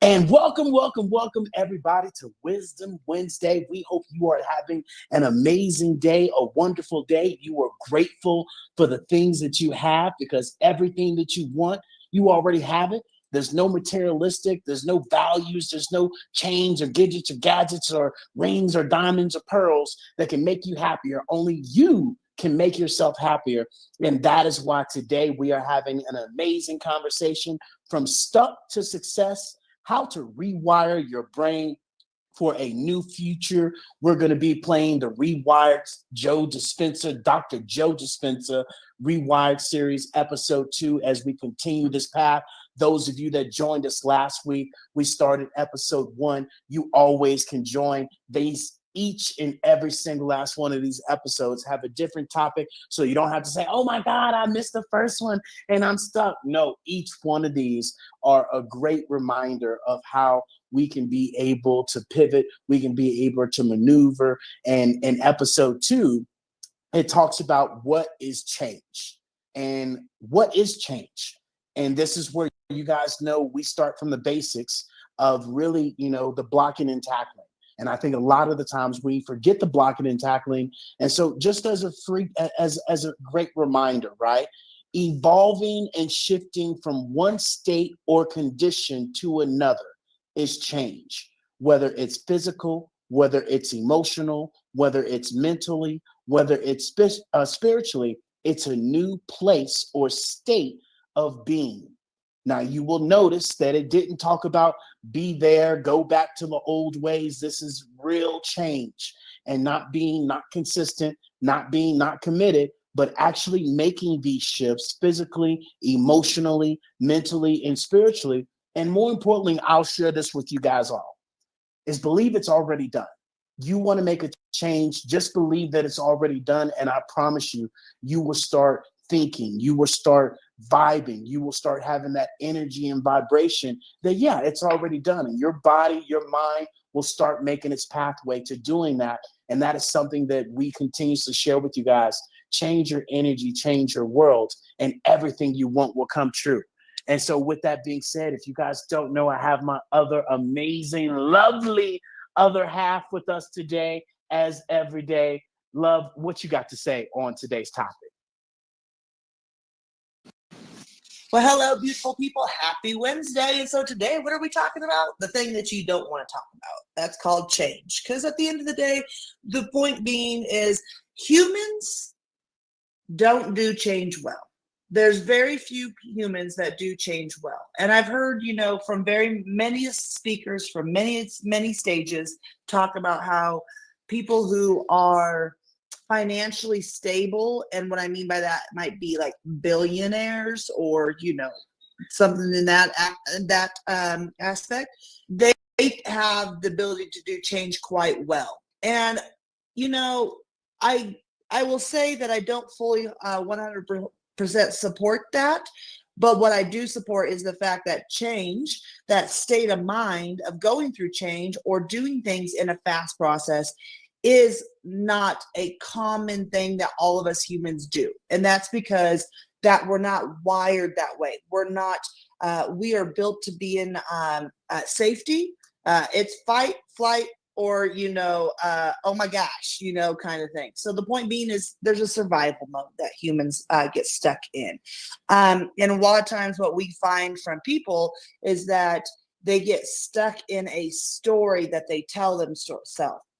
And welcome everybody to Wisdom Wednesday. We hope you are having an amazing day, a wonderful day. You are grateful for the things that you have because everything that you want, you already have it. There's no materialistic, there's no values, there's no chains or gadgets or rings or diamonds or pearls that can make you happier. Only you can make yourself happier. And that is why today we are having an amazing conversation from stuck to success, how to rewire your brain for a new future. We're going to be playing the Rewired Dr. Joe Dispenza Rewired series, episode 2, as we continue this path. Those of you that joined us last week, we started episode 1. You always can join. Each and every single last one of these episodes have a different topic, so you don't have to say, oh my God, I missed the first one and I'm stuck. No, each one of these are a great reminder of how we can be able to pivot, we can be able to maneuver. And in episode 2, it talks about what is change and what is change. And this is where you guys know we start from the basics of really, the blocking and tackling. And I think a lot of the times we forget the blocking and tackling. And so just as a great reminder, right? Evolving and shifting from one state or condition to another is change, whether it's physical, whether it's emotional, whether it's mentally, whether it's spiritually, it's a new place or state of being. Now, you will notice that it didn't talk about be there, go back to the old ways. This is real change and not consistent, not committed, but actually making these shifts physically, emotionally, mentally, and spiritually. And more importantly, I'll share this with you guys all, is believe it's already done. You want to make a change, just believe that it's already done. And I promise you, you will start thinking, you will start vibing, you will start having that energy and vibration that, yeah, it's already done. And your body, your mind will start making its pathway to doing that. And that is something that we continuously share with you guys. Change your energy, change your world, and everything you want will come true. And so with that being said, if you guys don't know, I have my other amazing, lovely other half with us today, as every day. Love, what you got to say on today's topic? Well, hello, beautiful people. Happy Wednesday. And so today, what are we talking about? The thing that you don't want to talk about. That's called change. Because at the end of the day, the point being is humans don't do change well. There's very few humans that do change well. And I've heard, from very many speakers from many stages talk about how people who are financially stable, and what I mean by that might be like billionaires or something in that aspect, they have the ability to do change quite well. And I will say that I don't fully 100% support that, but what I do support is the fact that change, that state of mind of going through change or doing things in a fast process, is not a common thing that all of us humans do. And that's because that we're not wired that way. We're not, we are built to be in safety. It's fight, flight, or, oh my gosh, kind of thing. So the point being is there's a survival mode that humans get stuck in. And a lot of times what we find from people is that they get stuck in a story that they tell themselves.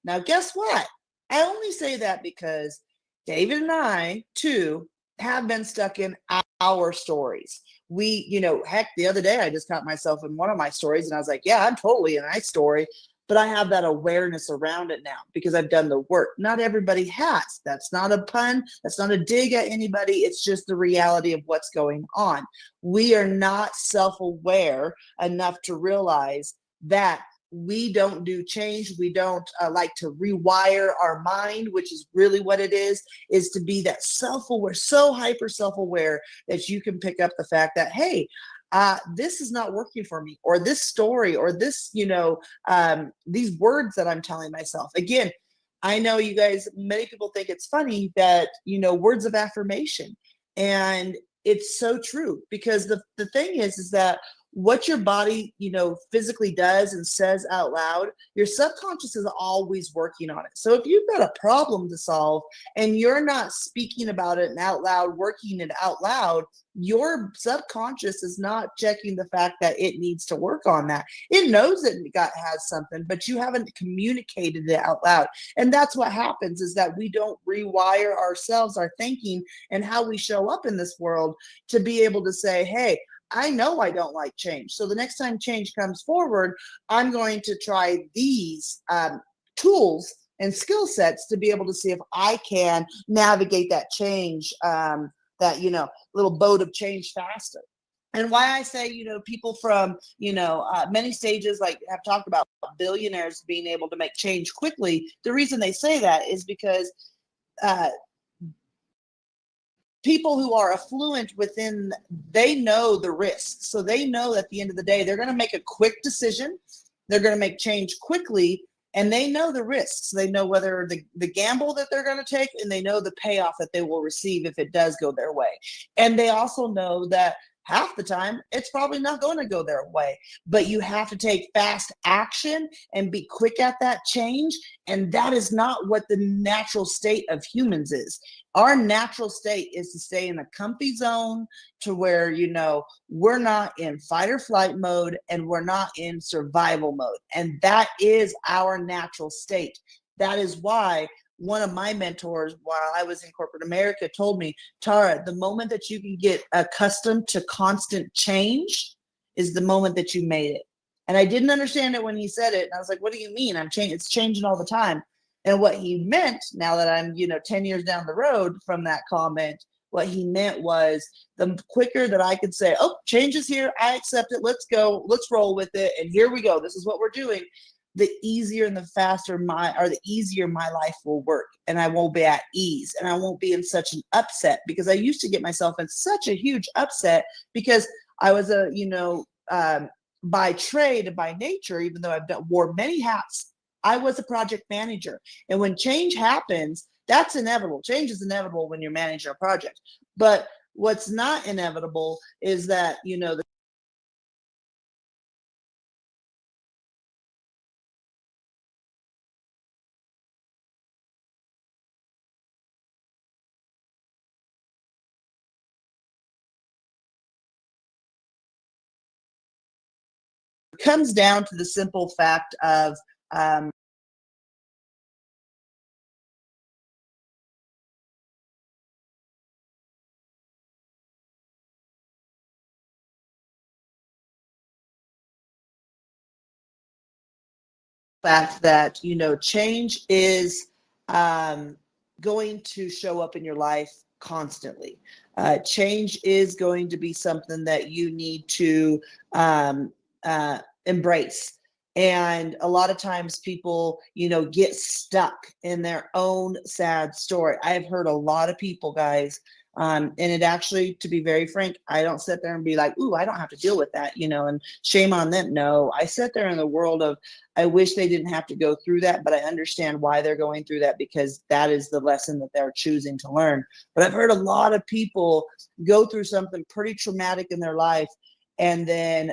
Now, guess what? I only say that because David and I, too, have been stuck in our stories. We, heck, the other day I just caught myself in one of my stories and I was like, yeah, I'm totally in my story, but I have that awareness around it now because I've done the work. Not everybody has. That's not a pun. That's not a dig at anybody. It's just the reality of what's going on. We are not self-aware enough to realize that we don't do change. We don't like to rewire our mind, which is really what it is to be that self-aware, so hyper self-aware that you can pick up the fact that, hey, this is not working for me, or this story, or this, these words that I'm telling myself. Again, I know you guys, many people think it's funny that, words of affirmation, and it's so true because the thing is that what your body, physically does and says out loud, your subconscious is always working on it. So if you've got a problem to solve and you're not speaking about it and out loud, working it out loud, your subconscious is not checking the fact that it needs to work on that. It knows that it has something, but you haven't communicated it out loud. And that's what happens, is that we don't rewire ourselves, our thinking, and how we show up in this world to be able to say, hey, I know I don't like change. So the next time change comes forward, I'm going to try these tools and skill sets to be able to see if I can navigate that change, that, little boat of change faster. And why I say, people from, many stages, like have talked about billionaires being able to make change quickly. The reason they say that is because people who are affluent within, they know the risks. So they know at the end of the day, they're going to make a quick decision. They're going to make change quickly, and they know the risks. They know whether the gamble that they're going to take, and they know the payoff that they will receive if it does go their way. And they also know that half the time it's probably not going to go their way, but you have to take fast action and be quick at that change. And that is not what the natural state of humans is. Our natural state is to stay in a comfy zone, to where, we're not in fight or flight mode and we're not in survival mode. And that is our natural state. That is why one of my mentors while I was in corporate America told me, Tara, the moment that you can get accustomed to constant change is the moment that you made it. And I didn't understand it when he said it. And I was like, what do you mean? It's changing all the time. And what he meant, now that I'm, 10 years down the road from that comment, what he meant was the quicker that I could say, oh, change is here, I accept it, let's go, let's roll with it, and here we go, this is what we're doing, the easier and the faster the easier my life will work. And I won't be at ease, and I won't be in such an upset, because I used to get myself in such a huge upset because I was by trade, by nature, even though wore many hats, I was a project manager. And when change happens, that's inevitable. Change is inevitable when you're managing a project. But what's not inevitable is that, the it comes down to the simple fact of fact that, change is going to show up in your life constantly. Change is going to be something that you need to embrace. And a lot of times people, get stuck in their own sad story. I've heard a lot of people, guys, and it actually, to be very frank, I don't sit there and be like, ooh, I don't have to deal with that, and shame on them. No, I sit there in the world of, I wish they didn't have to go through that, but I understand why they're going through that, because that is the lesson that they're choosing to learn. But I've heard a lot of people go through something pretty traumatic in their life, and then,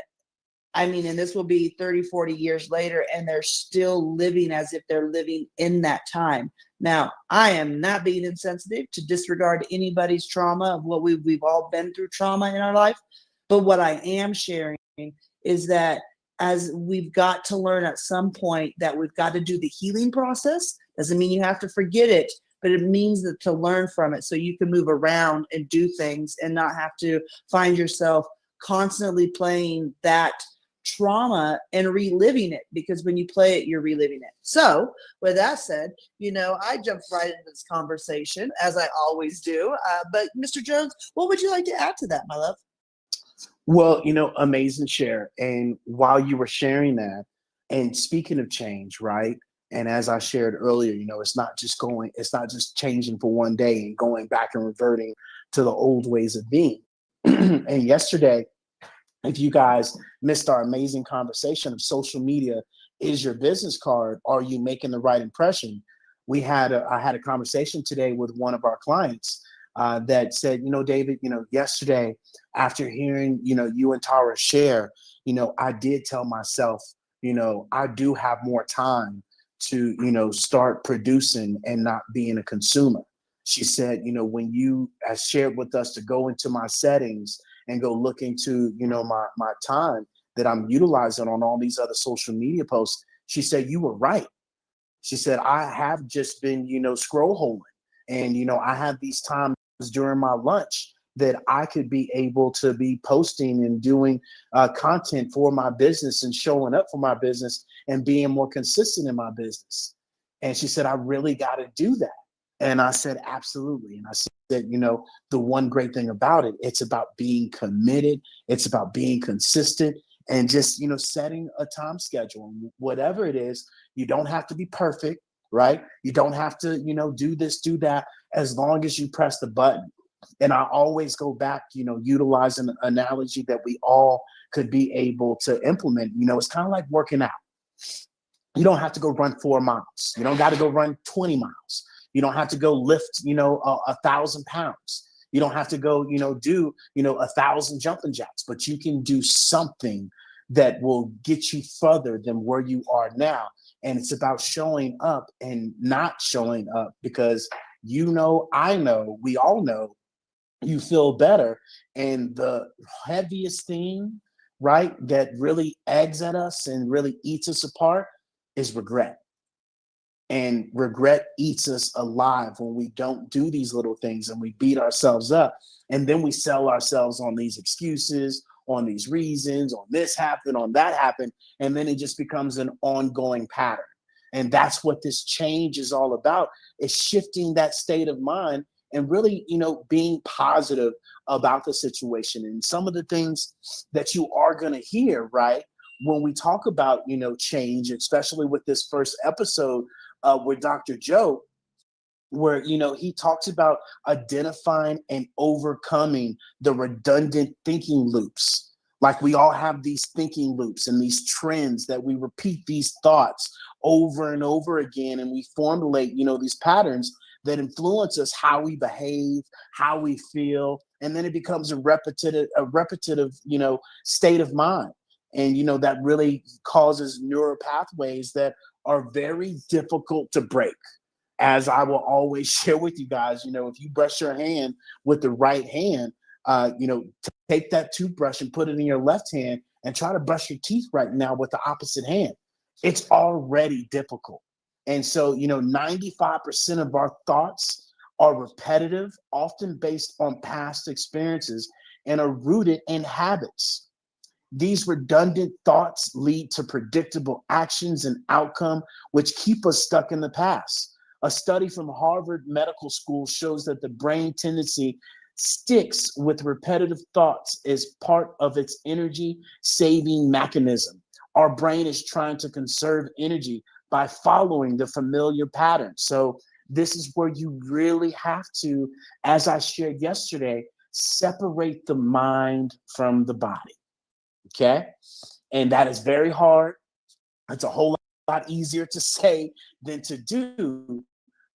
and this will be 30, 40 years later, and they're still living as if they're living in that time. Now, I am not being insensitive to disregard anybody's trauma of what we've all been through trauma in our life. But what I am sharing is that as we've got to learn at some point that we've got to do the healing process. Doesn't mean you have to forget it, but it means that to learn from it so you can move around and do things and not have to find yourself constantly playing that trauma and reliving it, because when you play it, you're reliving it. So with that said, I jumped right into this conversation as I always do. But Mr. Jones, what would you like to add to that, my love? Well, amazing share. And while you were sharing that, and speaking of change, right? And as I shared earlier, it's not just changing for one day and going back and reverting to the old ways of being. And yesterday, if you guys missed our amazing conversation of social media is your business card, are you making the right impression? I had a conversation today with one of our clients that said, David, yesterday after hearing, you and Tara share, I did tell myself, I do have more time to, start producing and not being a consumer. She said, when you have shared with us to go into my settings and go look into, my time that I'm utilizing on all these other social media posts, she said, you were right. She said, I have just been, scroll holing. And, I have these times during my lunch that I could be able to be posting and doing content for my business and showing up for my business and being more consistent in my business. And she said, I really got to do that. And I said, absolutely. And I said, the one great thing about it, it's about being committed. It's about being consistent and just, setting a time schedule, whatever it is. You don't have to be perfect, right? You don't have to, do this, do that, as long as you press the button. And I always go back, utilize an analogy that we all could be able to implement. It's kind of like working out. You don't have to go run 4 miles. You don't got to go run 20 miles. You don't have to go lift, 1,000 pounds. You don't have to go, do, 1,000 jumping jacks, but you can do something that will get you further than where you are now. And it's about showing up and not showing up because, I know, we all know you feel better. And the heaviest thing, right, that really eggs at us and really eats us apart is regret. And regret eats us alive when we don't do these little things and we beat ourselves up. And then we sell ourselves on these excuses, on these reasons, on this happened, on that happened. And then it just becomes an ongoing pattern. And that's what this change is all about, is shifting that state of mind and really, being positive about the situation. And some of the things that you are going to hear, right, when we talk about, change, especially with this first episode with Dr. Joe, where, he talks about identifying and overcoming the redundant thinking loops. Like we all have these thinking loops and these trends that we repeat these thoughts over and over again. And we formulate, these patterns that influence us, how we behave, how we feel. And then it becomes a repetitive, state of mind. And, that really causes neural pathways that are very difficult to break. As I will always share with you guys, if you brush your hand with the right hand, take that toothbrush and put it in your left hand and try to brush your teeth right now with the opposite hand. It's already difficult. And so, 95% of our thoughts are repetitive, often based on past experiences and are rooted in habits. These redundant thoughts lead to predictable actions and outcome, which keep us stuck in the past. A study from Harvard Medical School shows that the brain tendency sticks with repetitive thoughts as part of its energy saving mechanism. Our brain is trying to conserve energy by following the familiar pattern. So this is where you really have to, as I shared yesterday, separate the mind from the body. Okay. And that is very hard. It's a whole lot easier to say than to do,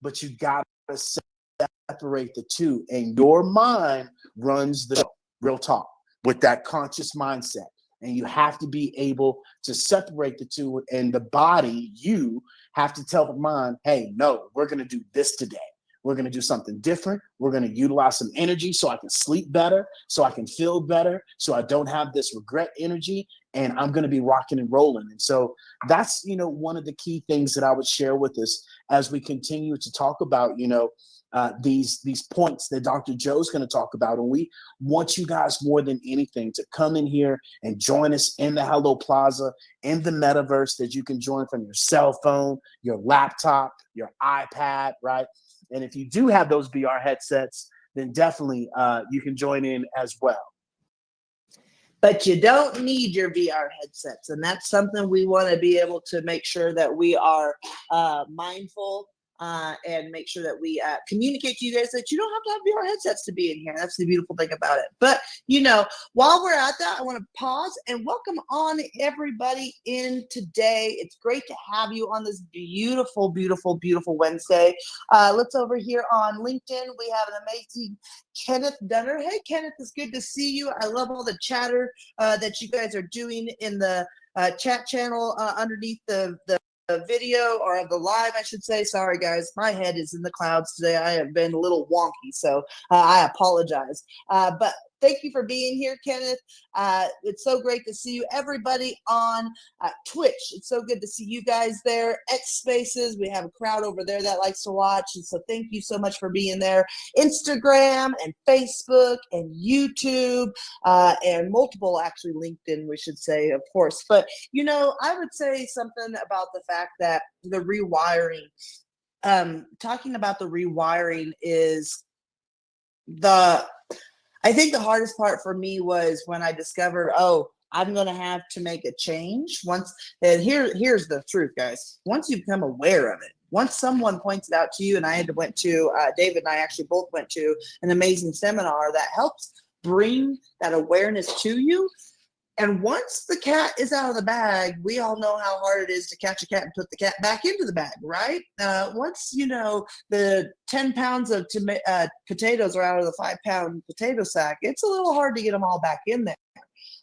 but you got to separate the two. And your mind runs the real talk with that conscious mindset. And you have to be able to separate the two. And the body, you have to tell the mind, hey, no, we're going to do this today. We're going to do something different. We're going to utilize some energy so I can sleep better, so I can feel better, so I don't have this regret energy, and I'm going to be rocking and rolling. And so that's, one of the key things that I would share with us as we continue to talk about, these points that Dr. Joe's going to talk about. And we want you guys more than anything to come in here and join us in the Hello Plaza, in the metaverse that you can join from your cell phone, your laptop, your iPad, right? And if you do have those VR headsets, then definitely you can join in as well. But you don't need your VR headsets. And that's something we want to be able to make sure that we are mindful and make sure that we communicate to you guys that you don't have to have VR headsets to be in here. That's the beautiful thing about it. But, while we're at that, I want to pause and welcome on everybody in today. It's great to have you on this beautiful, beautiful, beautiful Wednesday. Let's over here on LinkedIn. We have an amazing Kenneth Dunner. Hey, Kenneth, it's good to see you. I love all the chatter that you guys are doing in the chat channel underneath the video, or the live, I should say. Sorry, guys. My head is in the clouds today. I have been a little wonky, so I apologize. But thank you for being here, Kenneth. It's so great to see you. Everybody on Twitch, it's so good to see you guys there. X Spaces, we have a crowd over there that likes to watch, and so thank you so much for being there. Instagram and Facebook and YouTube and multiple, actually LinkedIn, we should say, of course. But, I would say something about the fact that the rewiring, talking about the rewiring is I think the hardest part for me was when I discovered, I'm going to have to make a change here's the truth, guys. Once you become aware of it, once someone points it out to you, and David and I actually both went to an amazing seminar that helps bring that awareness to you. And once the cat is out of the bag, we all know how hard it is to catch a cat and put the cat back into the bag, right? Once, the 10 pounds of potatoes are out of the 5-pound potato sack, it's a little hard to get them all back in there.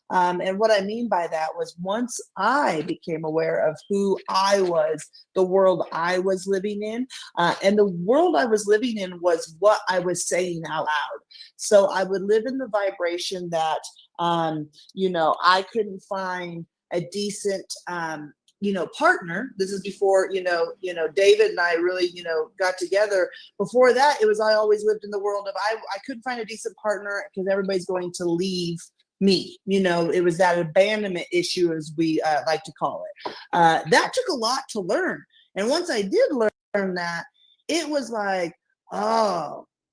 And what I mean by that was once I became aware of who I was, the world I was living in, and the world I was living in was what I was saying out loud. So I would live in the vibration that, I couldn't find a decent, partner. This is before, David and I really, got together. Before that, I always lived in the world of, I couldn't find a decent partner because everybody's going to leave me. It was that abandonment issue, as we like to call it. That took a lot to learn. And once I did learn that, it was like,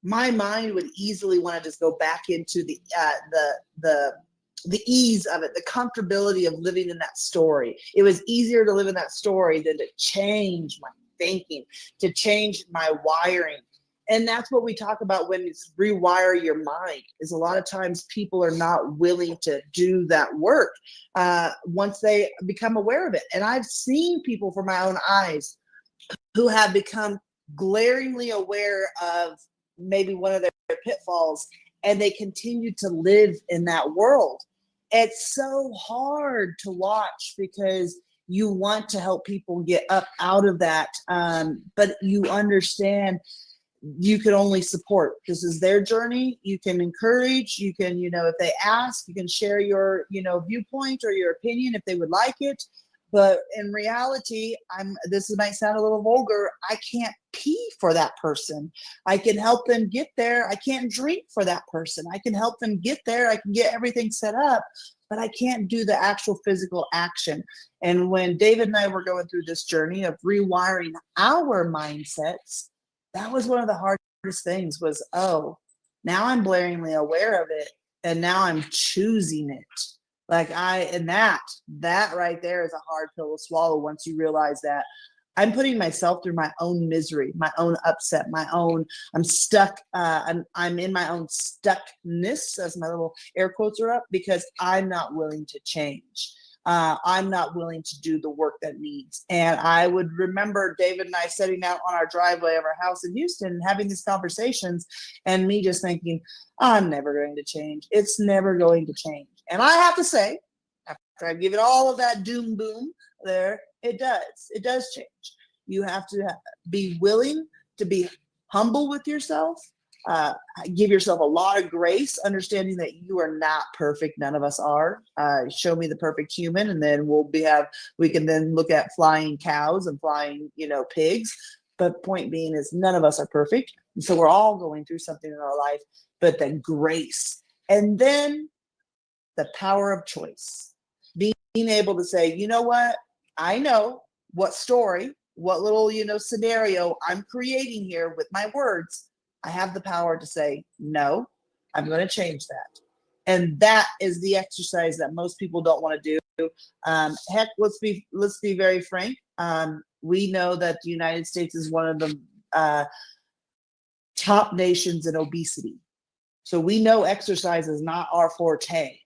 my mind would easily want to just go back into the ease of it, the comfortability of living in that story. It was easier to live in that story than to change my thinking, to change my wiring. And that's what we talk about when it's rewire your mind, is a lot of times people are not willing to do that work once they become aware of it. And I've seen people from my own eyes who have become glaringly aware of maybe one of their pitfalls, and they continue to live in that world. It's so hard to watch because you want to help people get up out of that, but you understand you can only support. This is their journey. You can encourage, you can, if they ask, you can share your, viewpoint or your opinion if they would like it. But in reality, this might sound a little vulgar, I can't pee for that person. I can help them get there. I can't drink for that person. I can help them get there. I can get everything set up, but I can't do the actual physical action. And when David and I were going through this journey of rewiring our mindsets, that was one of the hardest things was, now I'm blaringly aware of it, and now I'm choosing it. That right there is a hard pill to swallow once you realize that I'm putting myself through my own misery, my own upset, I'm stuck. I'm in my own stuckness, as my little air quotes are up, because I'm not willing to change. I'm not willing to do the work that needs. And I would remember David and I sitting out on our driveway of our house in Houston and having these conversations, and me just thinking, I'm never going to change. It's never going to change. And I have to say, after I give it all of that doom boom there, it does change. You have to be willing to be humble with yourself, give yourself a lot of grace, understanding that you are not perfect. None of us are. Show me the perfect human, and then we can then look at flying cows and flying, pigs. But point being is none of us are perfect. And so we're all going through something in our life, but then grace. And then the power of choice, being able to say, you know what, I know what story, what little, scenario I'm creating here with my words. I have the power to say, no, I'm going to change that. And that is the exercise that most people don't want to do. Heck, let's be very frank. We know that the United States is one of the top nations in obesity. So we know exercise is not our forte,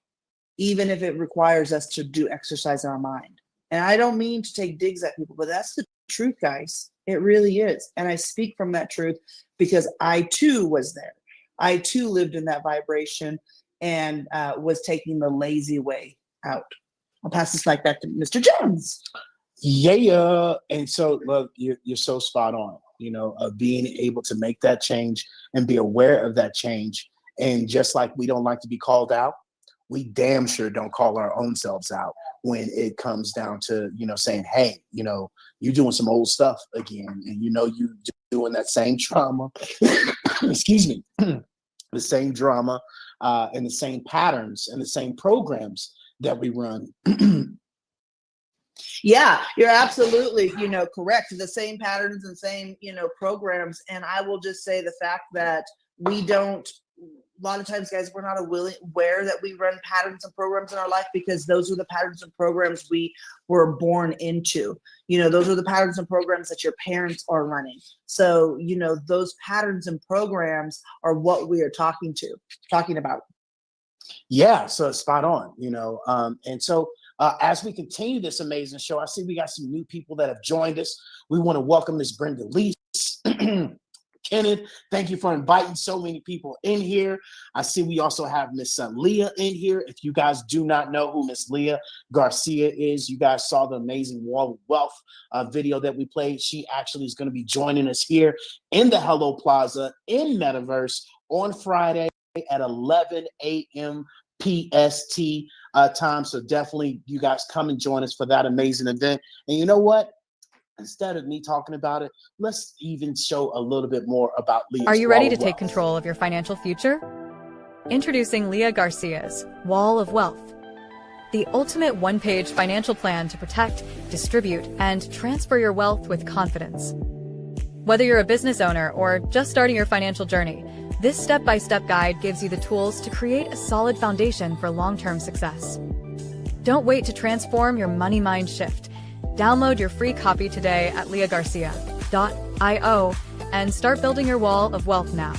even if it requires us to do exercise in our mind. And I don't mean to take digs at people, but that's the truth, guys. It really is. And I speak from that truth because I too was there. I too lived in that vibration and was taking the lazy way out. I'll pass this mic back to Mr. Jones. Yeah. And so, look, you're so spot on, of being able to make that change and be aware of that change. And just like we don't like to be called out, we damn sure don't call our own selves out when it comes down to, saying, hey, you're doing some old stuff again. And, you doing that same trauma, excuse me, the same drama and the same patterns and the same programs that we run. Yeah, you're absolutely, correct. The same patterns and same, programs. And I will just say the fact that we don't, a lot of times, guys, we're not aware that we run patterns and programs in our life because those are the patterns and programs we were born into. Those are the patterns and programs that your parents are running. So, those patterns and programs are what we are talking about. Yeah, so it's spot on, and so as we continue this amazing show, I see we got some new people that have joined us. We want to welcome Miss Brenda Lee. Kenneth, thank you for inviting so many people in here. I see we also have Miss Leah in here. If you guys do not know who Miss Leah Garcia is, you guys saw the amazing Wall of Wealth video that we played. She actually is going to be joining us here in the Hello Plaza in Metaverse on Friday at 11 a.m. PST time. So definitely you guys come and join us for that amazing event. And you know what? Instead of me talking about it, let's even show a little bit more about Leah's Are you ready to Wall of take Wealth. control of your financial future? Introducing Leah Garcia's Wall of Wealth, the ultimate one-page financial plan to protect, distribute, and transfer your wealth with confidence. Whether you're a business owner or just starting your financial journey, this step-by-step guide gives you the tools to create a solid foundation for long-term success. Don't wait to transform your money mind shift. Download your free copy today at leahgarcia.io and start building your wall of wealth now.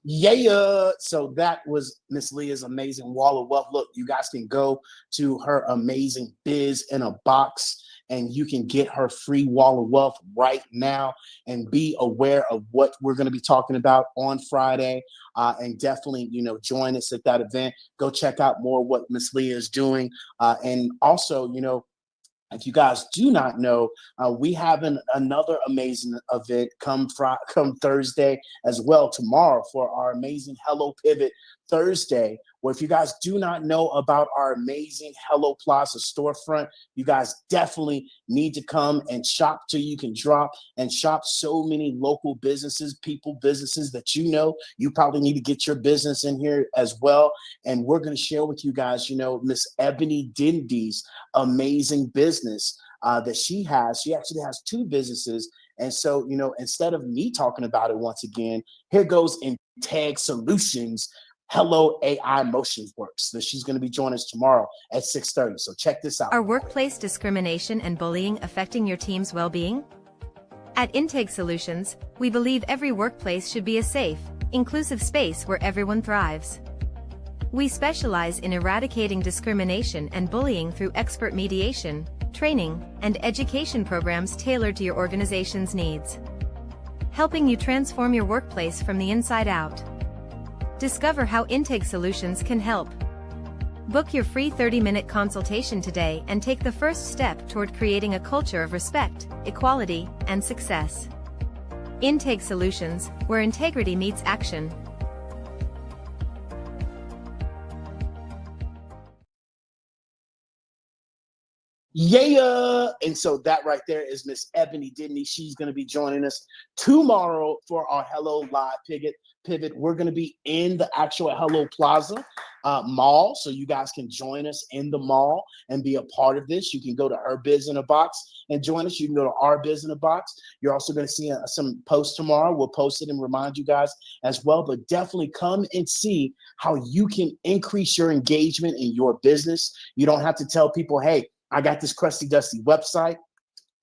Yeah, so that was Miss Leah's amazing Wall of Wealth. Look, you guys can go to her amazing Biz in a Box and you can get her free Wall of Wealth right now and be aware of what we're going to be talking about on Friday. And definitely, join us at that event. Go check out more what Miss Leah is doing. And also, if you guys do not know, we have another amazing event come Thursday as well, tomorrow, for our amazing Hello Pivot Thursday, where if you guys do not know about our amazing Hello Plaza storefront, you guys definitely need to come and shop till you can drop and shop so many local businesses that you probably need to get your business in here as well. And we're going to share with you guys, Miss Ebony Dindy's amazing business that she has. She actually has two businesses. And so, instead of me talking about it once again, here goes Integ Solutions Hello AI Motions Works. So she's going to be joining us tomorrow at 6:30. So check this out. Are workplace discrimination and bullying affecting your team's well-being? At Integ Solutions, we believe every workplace should be a safe, inclusive space where everyone thrives. We specialize in eradicating discrimination and bullying through expert mediation, training, and education programs tailored to your organization's needs, helping you transform your workplace from the inside out. Discover how Integ Solutions can help. Book your free 30-minute consultation today and take the first step toward creating a culture of respect, equality, and success. Integ Solutions, where integrity meets action. Yeah. And so that right there is Miss Ebony Didney. She's going to be joining us tomorrow for our Hello Live Pivot. We're going to be in the actual Hello Plaza mall. So you guys can join us in the mall and be a part of this. You can go to Her Biz in a Box and join us. You can go to Our Biz in a Box. You're also going to see some posts tomorrow. We'll post it and remind you guys as well. But definitely come and see how you can increase your engagement in your business. You don't have to tell people, hey, I got this crusty dusty website.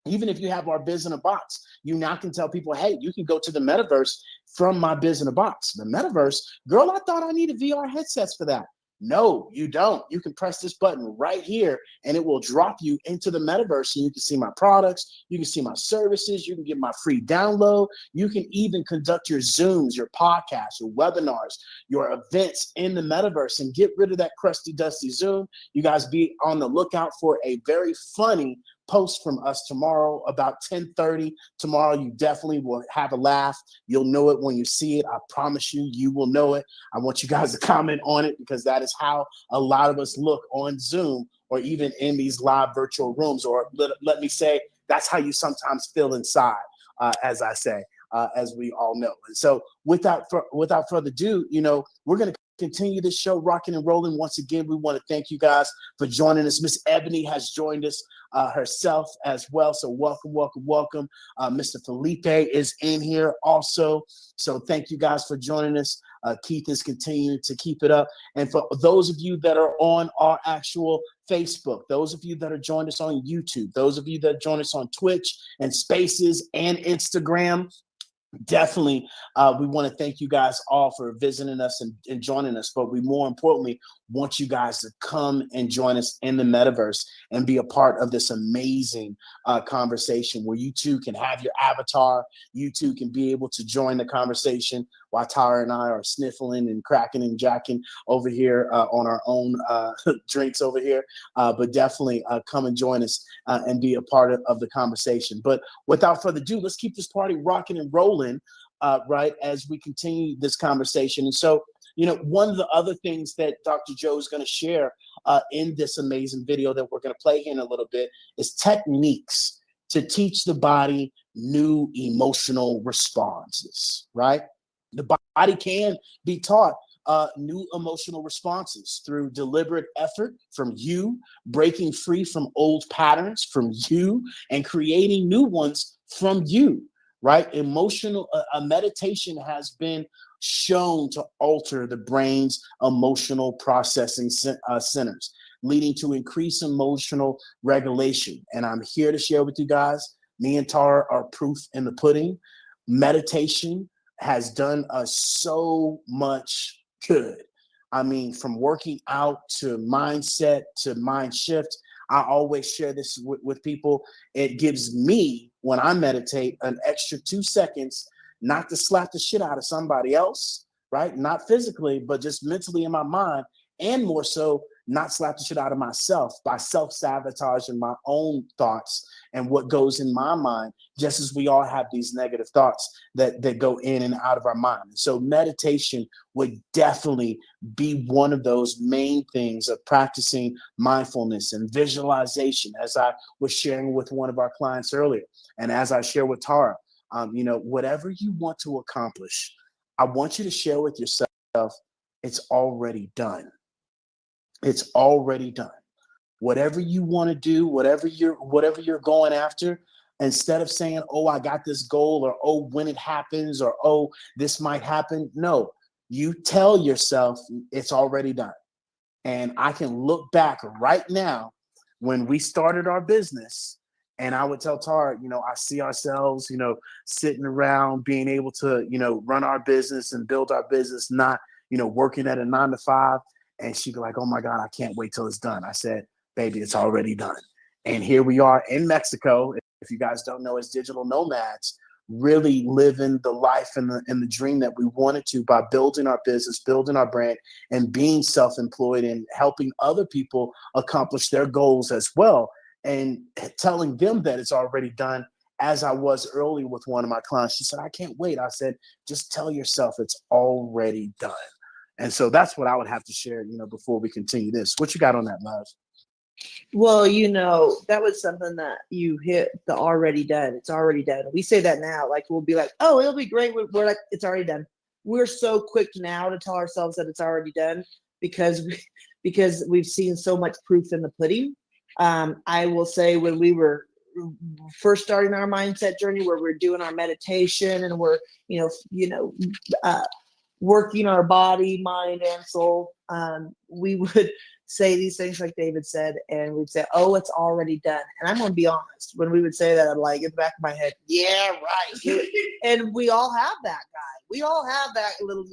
Even if you have Our Biz in a Box, you now can tell people, hey, you can go to the metaverse from my Biz in a Box. The metaverse, girl, I thought I needed VR headsets for that. No, you don't. You can press this button right here and it will drop you into the metaverse, and you can see my products, you can see my services, you can get my free download, you can even conduct your Zooms, your podcasts, your webinars, your events in the metaverse, and get rid of that crusty dusty Zoom. You guys be on the lookout for a very funny post from us tomorrow about 10:30. Tomorrow, you definitely will have a laugh. You'll know it when you see it. I promise you, you will know it. I want you guys to comment on it, because that is how a lot of us look on Zoom or even in these live virtual rooms. Or let me say, that's how you sometimes feel inside, as I say, as we all know. And so without further ado, we're going to continue this show rocking and rolling. Once again, we want to thank you guys for joining us. Miss Ebony has joined us herself as well. So welcome. Mr. Felipe is in here also. So thank you guys for joining us. Keith is continuing to keep it up. And for those of you that are on our actual Facebook, those of you that are joined us on YouTube, those of you that join us on Twitch and Spaces and Instagram, definitely we want to thank you guys all for visiting us and joining us. But we more importantly want you guys to come and join us in the metaverse and be a part of this amazing conversation, where you too can have your avatar, you too can be able to join the conversation while Tara and I are sniffling and cracking and jacking over here on our own drinks over here. But definitely come and join us and be a part of the conversation. But without further ado, let's keep this party rocking and rolling, right, as we continue this conversation. And so, one of the other things that Dr. Joe is going to share in this amazing video that we're going to play here in a little bit is techniques to teach the body new emotional responses, right? The body can be taught new emotional responses through deliberate effort from you, breaking free from old patterns from you, and creating new ones from you, right? Emotional meditation has been shown to alter the brain's emotional processing centers, leading to increased emotional regulation. And I'm here to share with you guys, me and Tara are proof in the pudding. Meditation has done us so much good. I mean, from working out to mindset to mind shift. I always share this with people. It gives me, when I meditate, an extra 2 seconds not to slap the shit out of somebody else, right? Not physically, but just mentally in my mind, and more so, not slap the shit out of myself by self-sabotaging my own thoughts and what goes in my mind, just as we all have these negative thoughts that go in and out of our mind. So meditation would definitely be one of those main things of practicing mindfulness and visualization, as I was sharing with one of our clients earlier. And as I share with Tara, whatever you want to accomplish, I want you to share with yourself, it's already done. It's already done. Whatever you want to do, whatever you're going after, instead of saying, oh, I got this goal, or oh, when it happens, or oh, this might happen. No, you tell yourself it's already done. And I can look back right now when we started our business, and I would tell Tara, I see ourselves, sitting around being able to, run our business and build our business, not, working at a 9 to 5. And she'd be like, oh my God, I can't wait till it's done. I said, baby, it's already done. And here we are in Mexico. If you guys don't know, as digital nomads, really living the life and the dream that we wanted to by building our business, building our brand, and being self-employed and helping other people accomplish their goals as well. And telling them that it's already done, as I was earlier with one of my clients. She said, I can't wait. I said, just tell yourself it's already done. And so that's what I would have to share, before we continue this. What you got on that, love? Well, that was something that you hit the already done. It's already done. We say that now, like we'll be like, oh, it'll be great. We're like, it's already done. We're so quick now to tell ourselves that it's already done because because we've seen so much proof in the pudding. I will say when we were first starting our mindset journey, where we're doing our meditation and we're uh, working our body, mind, and soul, we would say these things like David said, and we'd say, oh, it's already done. And I'm going to be honest, when we would say that, I'm like, in the back of my head, yeah, right. And we all have that guy. We all have that little,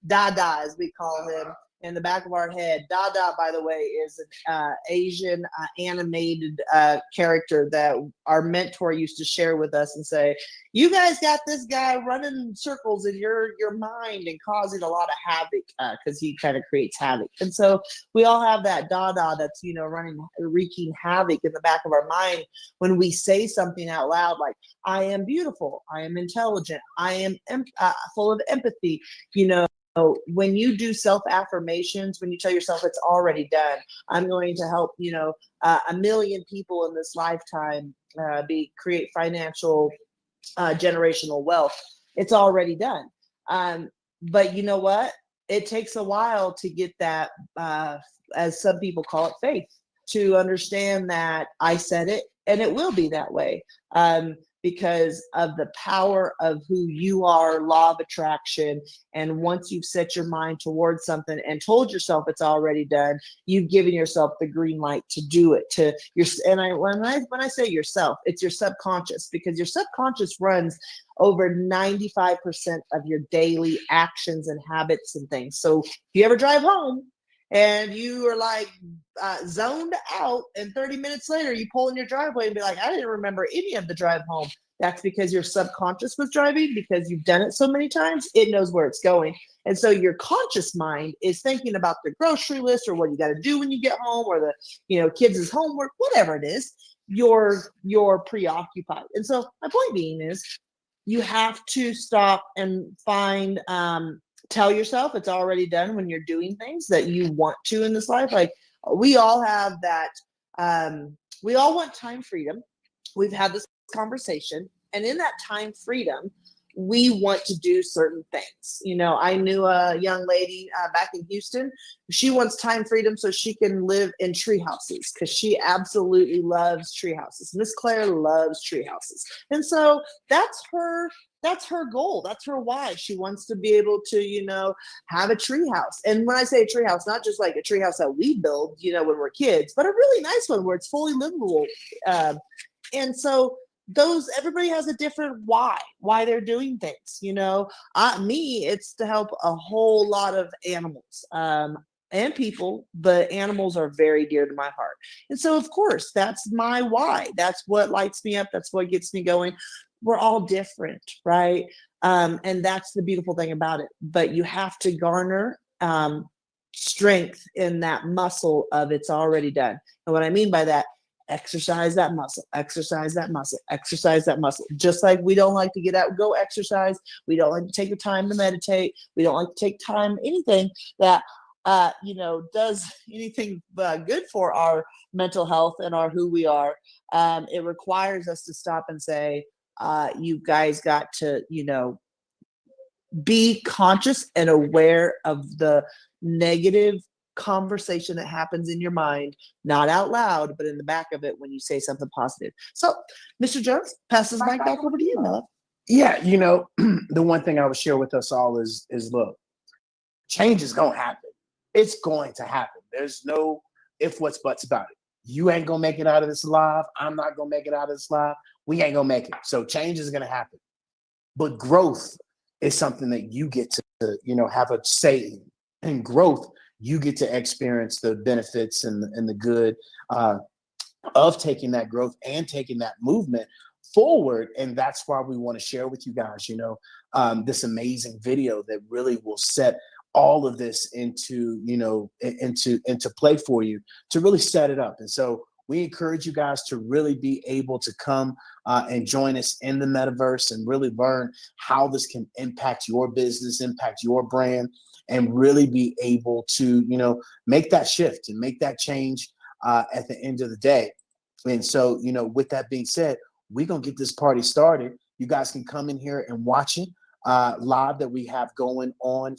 Dada, as we call him, in the back of our head. Dada, by the way, is an Asian animated character that our mentor used to share with us and say, you guys got this guy running circles in your mind and causing a lot of havoc because he kind of creates havoc. And so we all have that Dada that's, wreaking havoc in the back of our mind when we say something out loud like, I am beautiful, I am intelligent, I am full of empathy, when you do self-affirmations, when you tell yourself it's already done, I'm going to help, 1,000,000 people in this lifetime create financial generational wealth. It's already done. But you know what? It takes a while to get that, as some people call it, faith, to understand that I said it and it will be that way. Because of the power of who you are, law of attraction. And once you've set your mind towards something and told yourself it's already done, you've given yourself the green light to do it. When I say yourself, it's your subconscious, because your subconscious runs over 95% of your daily actions and habits and things. So if you ever drive home and you are like zoned out, and 30 minutes later you pull in your driveway and be like, I didn't remember any of the drive home. That's because your subconscious was driving, because you've done it so many times, it knows where it's going. And so your conscious mind is thinking about the grocery list, or what you got to do when you get home, or the kids' homework, whatever it is. You're preoccupied. And so my point being is, you have to stop and find tell yourself it's already done when you're doing things that you want to in this life. Like, we all have that. We all want time freedom. We've had this conversation, and in that time freedom, we want to do certain things. I knew a young lady back in Houston. She wants time freedom so she can live in tree houses, because she absolutely loves tree houses. Miss Claire loves tree houses. And so that's her goal. That's her why. She wants to be able to, have a tree house. And when I say a tree house, not just like a tree house that we build, when we're kids, but a really nice one where it's fully livable. And so everybody has a different why they're doing things. Me, it's to help a whole lot of animals and people, but animals are very dear to my heart. And so, of course, that's my why. That's what lights me up. That's what gets me going. We're all different, right? And that's the beautiful thing about it. But you have to garner strength in that muscle of it's already done. And what I mean by that, exercise that muscle, exercise that muscle, exercise that muscle. Just like we don't like to get out and go exercise. We don't like to take the time to meditate. We don't like to take time, anything that does anything good for our mental health and our who we are. It requires us to stop and say, you guys got to, be conscious and aware of the negative conversation that happens in your mind, not out loud, but in the back of it when you say something positive. So, Mr. Jones, pass this mic back over to you, Miller. Yeah, the one thing I would share with us all is look, change is going to happen. It's going to happen. There's no if, what's, buts about it. You ain't going to make it out of this live. I'm not going to make it out of this live. We ain't going to make it. So change is going to happen. But growth is something that you get to, have a say in. And growth, you get to experience the benefits and the good of taking that growth and taking that movement forward. And that's why we want to share with you guys, this amazing video that really will set all of this into play for you to really set it up. And so we encourage you guys to really be able to come and join us in the metaverse and really learn how this can impact your business, impact your brand, and really be able to, make that shift and make that change at the end of the day. And so, with that being said, we're going to get this party started. You guys can come in here and watch it live that we have going on